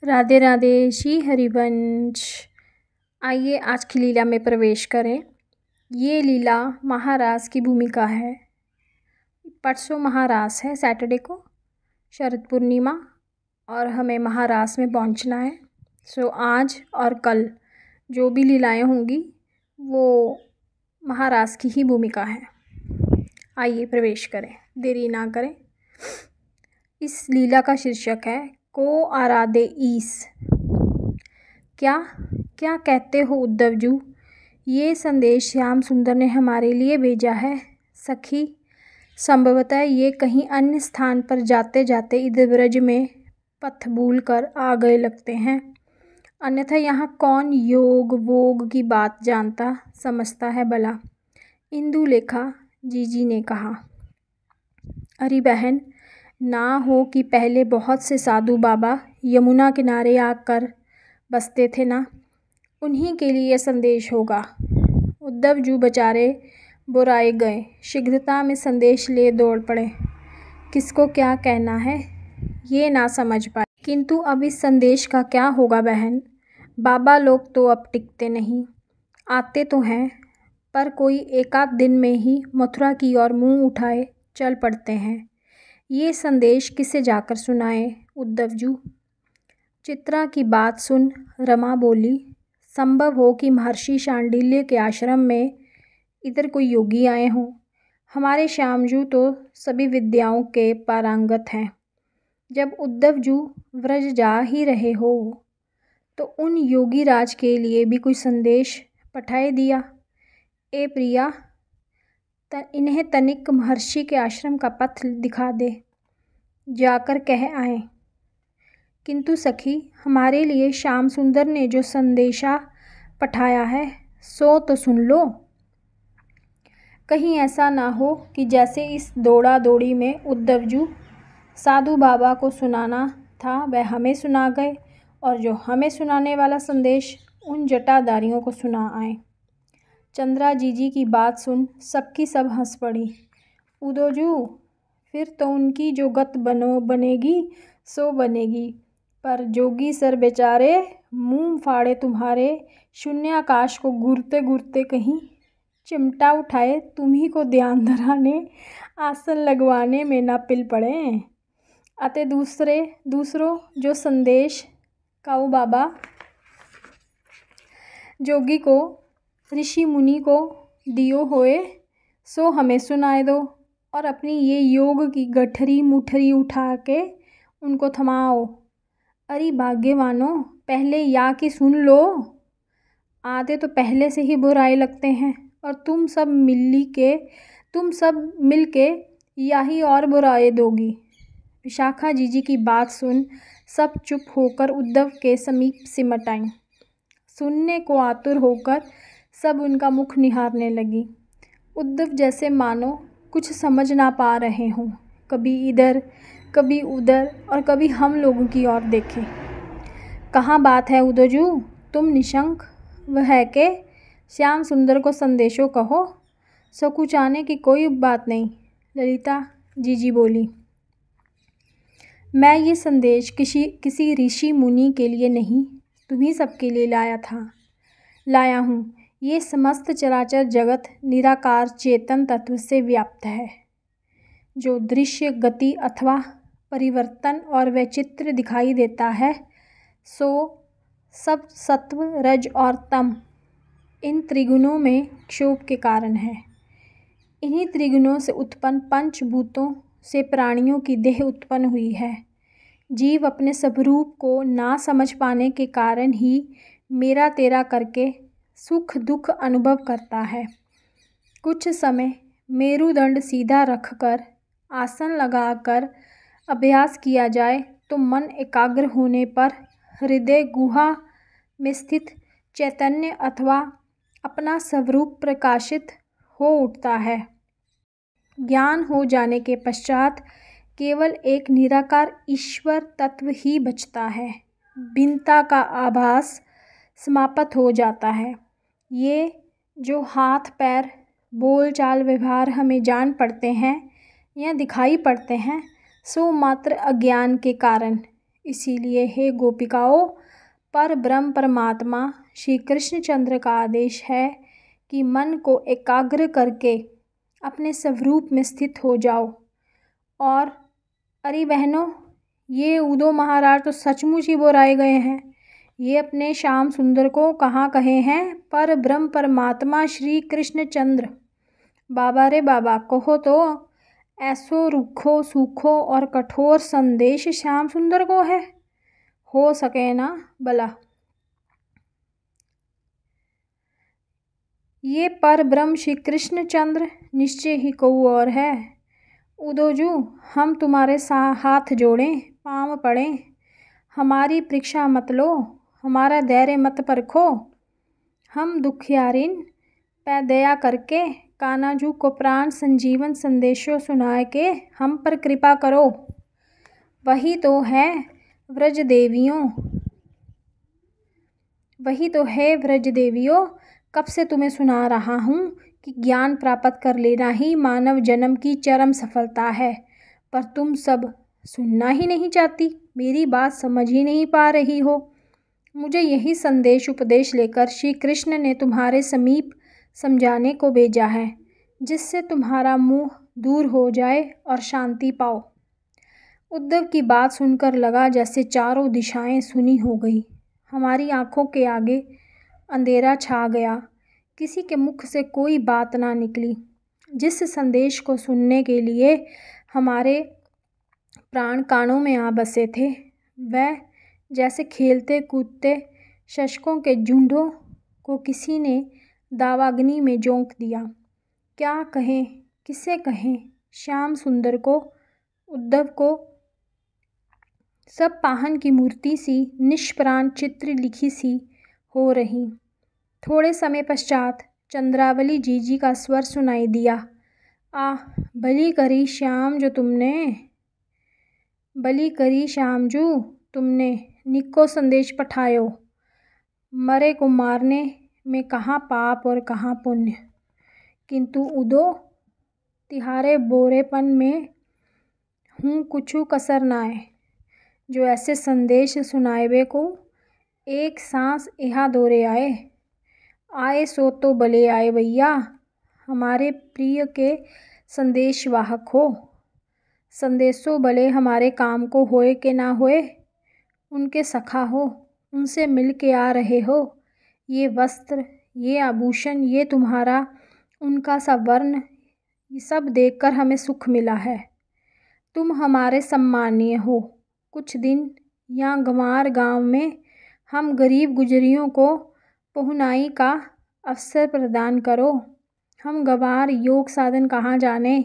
राधे राधे श्री हरिवंश। आइए आज की लीला में प्रवेश करें। ये लीला महारास की भूमिका है। परसों महारास है, सैटरडे को शरद पूर्णिमा, और हमें महारास में पहुंचना है। सो आज और कल जो भी लीलाएं होंगी वो महारास की ही भूमिका है। आइए प्रवेश करें, देरी ना करें। इस लीला का शीर्षक है को आराधे ईस। क्या क्या कहते हो उद्धव जी? ये संदेश श्याम सुंदर ने हमारे लिए भेजा है। सखी, संभवतः ये कहीं अन्य स्थान पर जाते जाते इधर ब्रज में पथ भूल कर आ गए लगते हैं, अन्यथा यहाँ कौन योग वोग की बात जानता समझता है भला? इंदुलेखा जीजी ने कहा। अरे बहन, ना हो कि पहले बहुत से साधु बाबा यमुना किनारे आकर बसते थे ना, उन्हीं के लिए संदेश होगा। उद्धव जी बेचारे बुराए गए, शीघ्रता में संदेश ले दौड़ पड़े। किसको क्या कहना है ये ना समझ पाए। किंतु अब इस संदेश का क्या होगा बहन? बाबा लोग तो अब टिकते नहीं, आते तो हैं पर कोई एकाध दिन में ही मथुरा की ओर मुंह उठाए चल पड़ते हैं। ये संदेश किसे जाकर सुनाए उद्धव जी? चित्रा की बात सुन रमा बोली, संभव हो कि महर्षि शांडिल्य के आश्रम में इधर कोई योगी आए हों। हमारे श्यामजू तो सभी विद्याओं के पारंगत हैं। जब उद्धव जी व्रज जा ही रहे हो तो उन योगी राज के लिए भी कोई संदेश पठाए दिया। ए प्रिया, इन्हें तनिक महर्षि के आश्रम का पथ दिखा दे, जाकर कह आए। किंतु सखी, हमारे लिए श्याम सुंदर ने जो संदेशा पठाया है सो तो सुन लो। कहीं ऐसा ना हो कि जैसे इस दौड़ा दौड़ी में उद्धव जी साधु बाबा को सुनाना था वह हमें सुना गए, और जो हमें सुनाने वाला संदेश उन जटाधारियों को सुना आए। चंद्रा जीजी की बात सुन सबकी सब हंस पड़ी। उदोजू, फिर तो उनकी जो गत बनेगी सो बनेगी, पर जोगी सर बेचारे मुंह फाड़े तुम्हारे शून्याकाश को घूरते घूरते कहीं चिमटा उठाए तुम्ही को ध्यान धराने आसन लगवाने में ना पिल पड़े। अतः दूसरों जो संदेश काऊ बाबा जोगी को ऋषि मुनि को दियो होए सो हमें सुनाए दो, और अपनी ये योग की गठरी मुठरी उठा के उनको थमाओ। अरे भाग्यवानों, पहले या कि सुन लो। आधे तो पहले से ही बुराए लगते हैं, और तुम सब मिल के या ही और बुराए दोगी। विशाखा जीजी की बात सुन सब चुप होकर उद्धव के समीप सिमट आईं। सुनने को आतुर होकर सब उनका मुख निहारने लगी। उद्धव जैसे मानो कुछ समझ ना पा रहे हों, कभी इधर कभी उधर और कभी हम लोगों की ओर देखे। कहाँ बात है उदोजू, तुम निशंक वह है के श्याम सुंदर को संदेशों कहो, सकुचाने की कोई बात नहीं। ललिता जीजी बोली, मैं ये संदेश किसी ऋषि मुनि के लिए नहीं, तुम्ही सबके लिए लाया हूँ। ये समस्त चराचर जगत निराकार चेतन तत्व से व्याप्त है। जो दृश्य गति अथवा परिवर्तन और वैचित्र दिखाई देता है सो सब सत्व रज और तम इन त्रिगुणों में क्षोभ के कारण है। इन्हीं त्रिगुणों से उत्पन्न पंचभूतों से प्राणियों की देह उत्पन्न हुई है। जीव अपने स्वरूप को ना समझ पाने के कारण ही मेरा तेरा करके सुख दुख अनुभव करता है। कुछ समय मेरुदंड सीधा रखकर आसन लगाकर अभ्यास किया जाए तो मन एकाग्र होने पर हृदय गुहा में स्थित चैतन्य अथवा अपना स्वरूप प्रकाशित हो उठता है। ज्ञान हो जाने के पश्चात केवल एक निराकार ईश्वर तत्व ही बचता है। भिन्नता का आभास समाप्त हो जाता है। ये जो हाथ पैर बोल चाल व्यवहार हमें जान पड़ते हैं या दिखाई पड़ते हैं सो मात्र अज्ञान के कारण इसीलिए हे गोपिकाओं, पर ब्रह्म परमात्मा श्री कृष्णचंद्र का आदेश है कि मन को एकाग्र करके अपने स्वरूप में स्थित हो जाओ। और अरे बहनों, ये उदो महाराज तो सचमुच ही बोराए गए हैं। ये अपने श्याम सुंदर को कहाँ कहे हैं पर ब्रह्म परमात्मा श्री कृष्णचंद्र। बाबा रे बाबा, कहो तो ऐसो रूखो सूखो और कठोर संदेश श्याम सुंदर को है, हो सके ना भला। ये पर ब्रह्म श्री कृष्णचंद्र निश्चय ही कोई और है। उदोजू, हम तुम्हारे हाथ जोड़ें, पाँव पड़ें, हमारी परीक्षा मत लो, हमारा धैर्य मत परखो। हम दुखियारिन पे दया करके कानाजू को प्राण संजीवन संदेशों सुना के हम पर कृपा करो। वही तो है व्रज देवियों, वही तो है व्रज देवियों। कब से तुम्हें सुना रहा हूँ कि ज्ञान प्राप्त कर लेना ही मानव जन्म की चरम सफलता है, पर तुम सब सुनना ही नहीं चाहती, मेरी बात समझ ही नहीं पा रही हो। मुझे यही संदेश उपदेश लेकर श्री कृष्ण ने तुम्हारे समीप समझाने को भेजा है, जिससे तुम्हारा मुँह दूर हो जाए और शांति पाओ। उद्धव की बात सुनकर लगा जैसे चारों दिशाएं सुनी हो गई। हमारी आंखों के आगे अंधेरा छा गया। किसी के मुख से कोई बात ना निकली। जिस संदेश को सुनने के लिए हमारे प्राण कानों में आ बसे थे, वह जैसे खेलते कूदते शशकों के झुंडों को किसी ने दावाग्नि में झोंक दिया। क्या कहें, किसे कहें? श्याम सुंदर को, उद्धव को, सब पाहन की मूर्ति सी निष्प्राण चित्र लिखी सी हो रही। थोड़े समय पश्चात चंद्रावली जीजी का स्वर सुनाई दिया। भली करी श्याम जो तुमने, भली करी श्याम जो तुमने निको संदेश पठायो। मरे को मारने में कहाँ पाप और कहाँ पुण्य, किंतु उदो तिहारे बोरेपन में हूँ कुछू कसर नाए। जो ऐसे संदेश सुनाएबे को एक सांस यहाँ दौरे आए सो तो भले आए भैया। हमारे प्रिय के संदेश वाहक हो, संदेशों भले हमारे काम को होए के ना होए, उनके सखा हो, उनसे मिल के आ रहे हो। ये वस्त्र, ये आभूषण, ये तुम्हारा उनका सा वर्ण, ये सब देखकर हमें सुख मिला है। तुम हमारे सम्मानीय हो। कुछ दिन यहाँ गंवार गांव में हम गरीब गुजरियों को पहुनाई का अवसर प्रदान करो। हम गंवार योग साधन कहाँ जाने,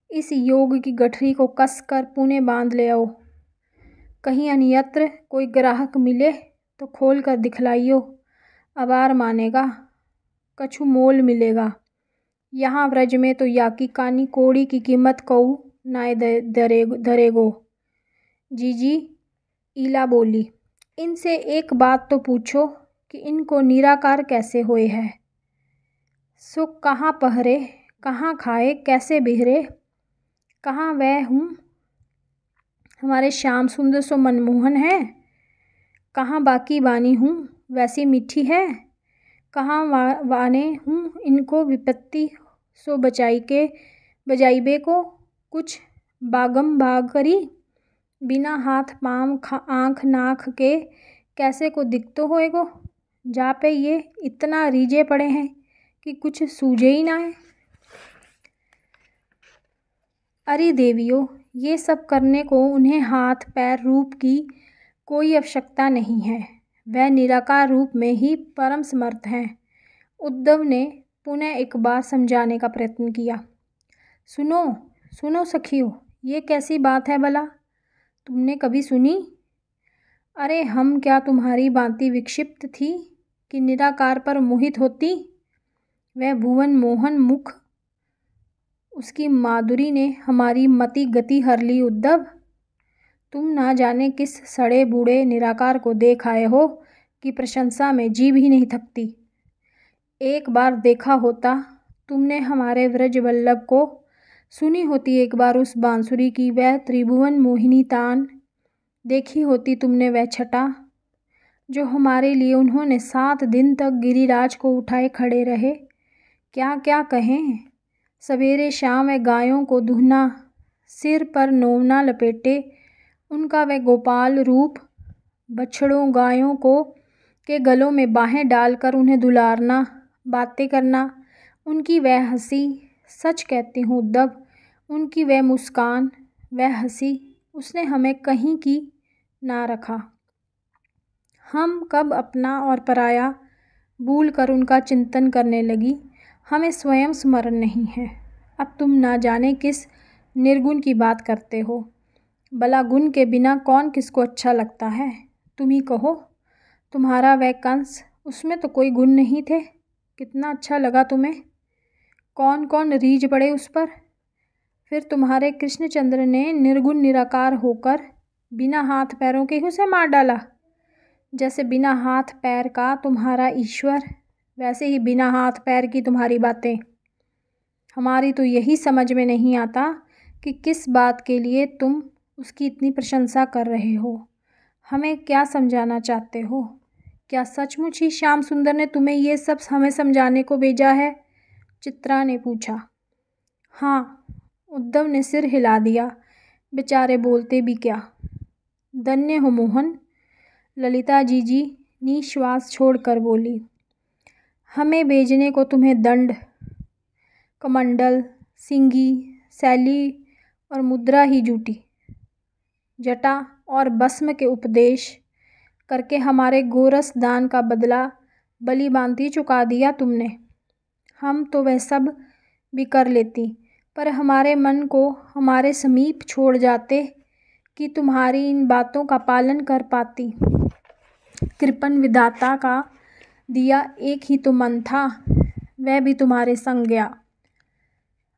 इस योग की गठरी को कस कर पुणे बांध ले आओ। कहीं अन्यत्र कोई ग्राहक मिले तो खोल कर दिखलाइयो, अबार मानेगा, कछु मोल मिलेगा। यहाँ व्रज में तो या की कानी कोड़ी की कीमत कहूँ नाय धरेगो। जीजी ईला बोली, इनसे एक बात तो पूछो कि इनको निराकार कैसे हुए है। सो कहाँ पहरे, कहाँ खाए, कैसे बिहरे, कहाँ वह हूँ हमारे श्याम सुंदर सो मनमोहन है, कहाँ बाकी बानी हूँ वैसी मीठी है, कहाँ वाने हूँ इनको विपत्ति सो बजाइबे को कुछ बागम भाग करी। बिना हाथ पाँव आँख नाक के कैसे को दिखतो होएगो, जा पे ये इतना रीझे पड़े हैं कि कुछ सूझे ही ना है। अरे देवियों, ये सब करने को उन्हें हाथ पैर रूप की कोई आवश्यकता नहीं है, वह निराकार रूप में ही परम समर्थ हैं। उद्धव ने पुनः एक बार समझाने का प्रयत्न किया। सुनो सुनो सखियों, ये कैसी बात है भला, तुमने कभी सुनी? अरे हम क्या तुम्हारी भांति विक्षिप्त थी कि निराकार पर मोहित होती? वह भुवन मोहन मुख, उसकी माधुरी ने हमारी मति गति हर ली। उद्धव, तुम ना जाने किस सड़े बूढ़े निराकार को देख आए हो कि प्रशंसा में जीभ ही नहीं थकती। एक बार देखा होता तुमने हमारे व्रज वल्लभ को, सुनी होती एक बार उस बांसुरी की वह त्रिभुवन मोहिनी तान, देखी होती तुमने वह छटा जो हमारे लिए उन्होंने 7 दिन तक गिरिराज को उठाए खड़े रहे। क्या क्या कहें। सवेरे शाम वह गायों को दुहना, सिर पर नोवना लपेटे, उनका वह गोपाल रूप, बछड़ों गायों को के गलों में बाहें डालकर उन्हें दुलारना, बातें करना, उनकी वह हंसी, सच कहती हूँ उद्धव, उनकी वह मुस्कान, वह हंसी, उसने हमें कहीं की ना रखा। हम कब अपना और पराया भूल कर उनका चिंतन करने लगी। हमें स्वयं स्मरण नहीं है। अब तुम ना जाने किस निर्गुण की बात करते हो। भला गुण के बिना कौन किसको अच्छा लगता है। तुम ही कहो। तुम्हारा वह कंस, उसमें तो कोई गुण नहीं थे। कितना अच्छा लगा तुम्हें। कौन कौन रीझ पड़े उस पर। फिर तुम्हारे कृष्णचंद्र ने निर्गुण निराकार होकर बिना हाथ पैरों के ही उसे मार डाला। जैसे बिना हाथ पैर का तुम्हारा ईश्वर, वैसे ही बिना हाथ पैर की तुम्हारी बातें। हमारी तो यही समझ में नहीं आता कि किस बात के लिए तुम उसकी इतनी प्रशंसा कर रहे हो। हमें क्या समझाना चाहते हो। क्या सचमुच ही श्याम सुंदर ने तुम्हें ये सब हमें समझाने को भेजा है। चित्रा ने पूछा। हाँ, उद्धव ने सिर हिला दिया। बेचारे बोलते भी क्या। धन्य हो मोहन, ललिता जी निश्वास छोड़कर बोली। हमें भेजने को तुम्हें दंड, कमंडल, सिंगी, शैली और मुद्रा ही जूटी, जटा और भस्म के उपदेश करके हमारे गोरस दान का बदला बलि भांति चुका दिया तुमने। हम तो वह सब भी कर लेती, पर हमारे मन को हमारे समीप छोड़ जाते कि तुम्हारी इन बातों का पालन कर पाती। कृपण विधाता का दिया एक ही तो मन था, वह भी तुम्हारे संग गया।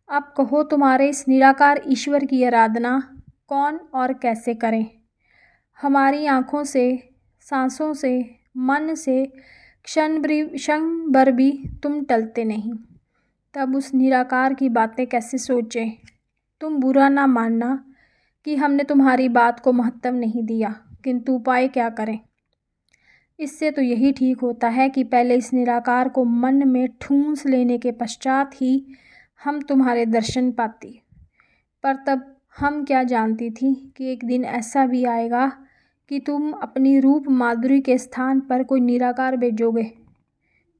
अब कहो तुम्हारे इस निराकार ईश्वर की आराधना कौन और कैसे करें। हमारी आँखों से, सांसों से, मन से क्षण भर भी तुम टलते नहीं। तब उस निराकार की बातें कैसे सोचें। तुम बुरा ना मानना कि हमने तुम्हारी बात को महत्व नहीं दिया, किंतु उपाय क्या करें। इससे तो यही ठीक होता है कि पहले इस निराकार को मन में ठूंस लेने के पश्चात ही हम तुम्हारे दर्शन पाती। पर तब हम क्या जानती थी कि एक दिन ऐसा भी आएगा कि तुम अपनी रूप माधुरी के स्थान पर कोई निराकार भेजोगे,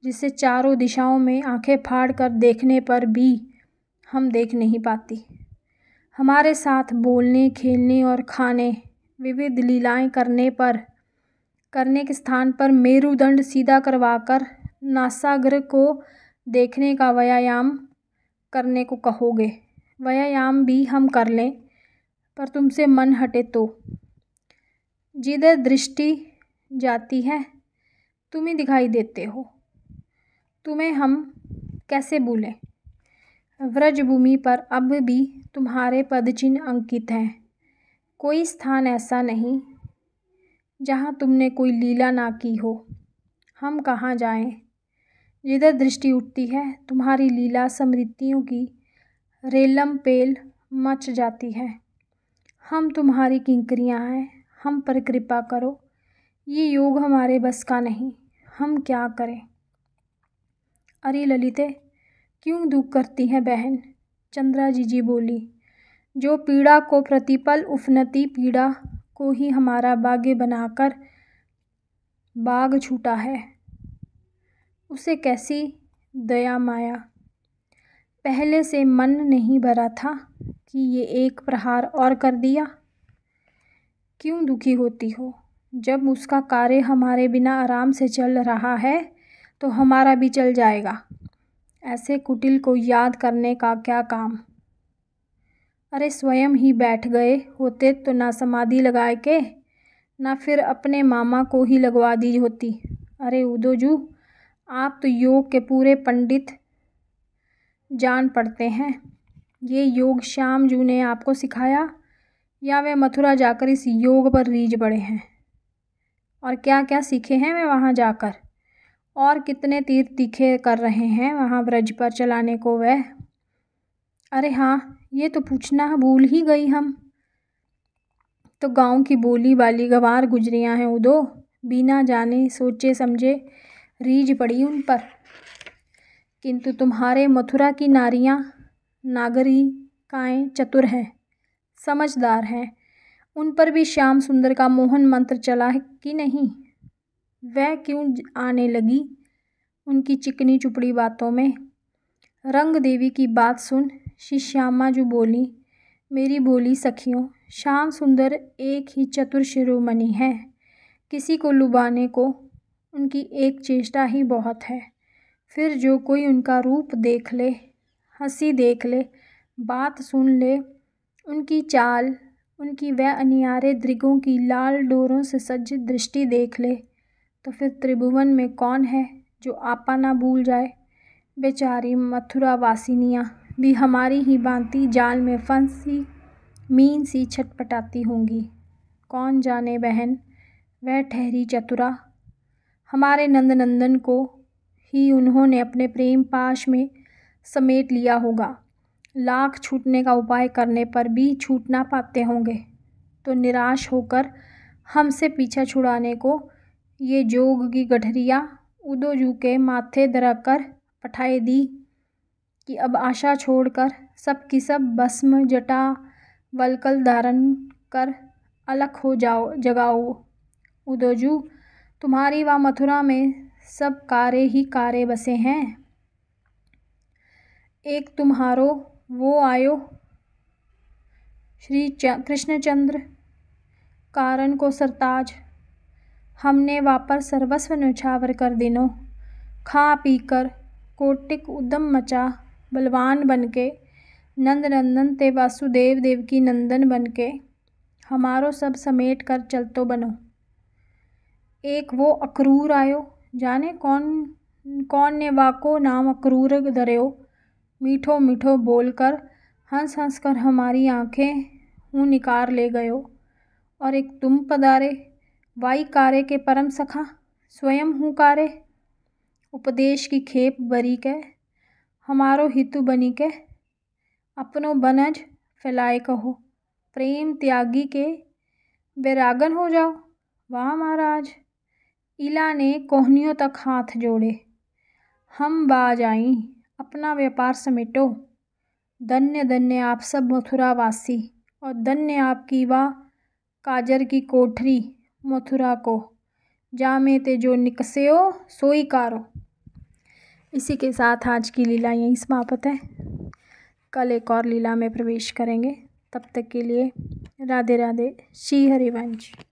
जिसे चारों दिशाओं में आंखें फाड़ कर देखने पर भी हम देख नहीं पाती। हमारे साथ बोलने, खेलने और खाने, विविध लीलाएं करने के स्थान पर मेरुदंड सीधा करवाकर नासाग्र को देखने का व्यायाम करने को कहोगे। व्यायाम भी हम कर लें, पर तुमसे मन हटे तो। जिधर दृष्टि जाती है तुम ही दिखाई देते हो। तुम्हें हम कैसे भूलें। व्रजभूमि पर अब भी तुम्हारे पदचिन्ह अंकित हैं। कोई स्थान ऐसा नहीं जहाँ तुमने कोई लीला ना की हो। हम कहाँ जाएं। जिधर दृष्टि उठती है तुम्हारी लीला स्मृतियों की रेलम पेल मच जाती है। हम तुम्हारी किंकरियाँ हैं, हम पर कृपा करो। ये योग हमारे बस का नहीं, हम क्या करें। अरे ललिते, क्यों दुख करती हैं बहन। चंद्रा जी बोली। जो पीड़ा को प्रतिपल उफनती पीड़ा को ही हमारा भाग्य बनाकर बाग छूटा है, उसे कैसी दया माया। पहले से मन नहीं भरा था कि ये एक प्रहार और कर दिया। क्यों दुखी होती हो। जब उसका कार्य हमारे बिना आराम से चल रहा है तो हमारा भी चल जाएगा। ऐसे कुटिल को याद करने का क्या काम। अरे स्वयं ही बैठ गए होते तो ना समाधि लगाए के, ना फिर अपने मामा को ही लगवा दी होती। अरे उदोजू, आप तो योग के पूरे पंडित जान पड़ते हैं। ये योग श्याम जू ने आपको सिखाया या वे मथुरा जाकर इस योग पर रीझ पड़े हैं। और क्या क्या सीखे हैं वे वहाँ जाकर। और कितने तीर तीखे कर रहे हैं वहाँ ब्रज पर चलाने को वह। अरे हाँ, ये तो पूछना भूल ही गई हम। तो गांव की बोली वाली गंवार गुजरियाँ हैं उदो, बिना जाने सोचे समझे रीझ पड़ी उन पर। किंतु तुम्हारे मथुरा की नारियां नागरिकाएं चतुर हैं, समझदार हैं। उन पर भी श्याम सुंदर का मोहन मंत्र चला है कि नहीं? वह क्यों आने लगी उनकी चिकनी चुपड़ी बातों में? रंग देवी की बात सुन श्री श्यामा जो बोली, मेरी बोली सखियों, श्याम सुंदर एक ही चतुर शिरोमणि है। किसी को लुभाने को उनकी एक चेष्टा ही बहुत है। फिर जो कोई उनका रूप देख ले, हंसी देख ले, बात सुन ले, उनकी चाल, उनकी वह अनियारे दृगों की लाल डोरों से सज्जित दृष्टि देख ले, तो फिर त्रिभुवन में कौन है जो आपा ना भूल जाए। बेचारी मथुरा वासिनियाँ भी हमारी ही भांति जाल में फंसी मीन सी छटपटाती होंगी। कौन जाने बहन, वह ठहरी चतुरा, हमारे नंदनंदन को ही उन्होंने अपने प्रेम पाश में समेट लिया होगा। लाख छूटने का उपाय करने पर भी छूट ना पाते होंगे, तो निराश होकर हमसे पीछा छुड़ाने को ये जोग की गठरिया उदोजू के माथे धराकर पठाए दी कि अब आशा छोड़कर सब की सब भस्म जटा वलकल धारण कर अलख हो जगाओ। उदोजू, तुम्हारी व मथुरा में सब कारे ही कारे बसे हैं। एक तुम्हारो वो आयो श्री कृष्णचंद्र, कारण को सरताज, हमने वापर सर्वस्व न्यौछावर कर दिनो। खा पी कर कोटिक उद्यम मचा, बलवान बनके नंद नंदन ते वासुदेव देवकी नंदन बनके हमारो सब समेट कर चलतो बनो। एक वो अक्रूर आयो, जाने कौन ने वाको नाम अक्रूर धर्यो। मीठो मीठो बोलकर हंस हंस कर हमारी आंखें हूँ निकार ले गयो। और एक तुम पधारे, वाई कारे के परम सखा, स्वयं हूँ कारे। उपदेश की खेप बरी के हमारो हितु बनी के, अपनो बनज फैलाए कहो। प्रेम त्यागी के वैरागन हो जाओ। वाह महाराज, इला ने कोहनियों तक हाथ जोड़े। हम बाज आई, अपना व्यापार समेटो। धन्य धन्य आप सब मथुरावासी, और धन्य आपकी वाह काजर की कोठरी मथुरा को, जामे ते जो निकसेओ सोई कारो। इसी के साथ आज की लीला यहीं समाप्त है। कल एक और लीला में प्रवेश करेंगे। तब तक के लिए राधे राधे, श्री हरिवंश।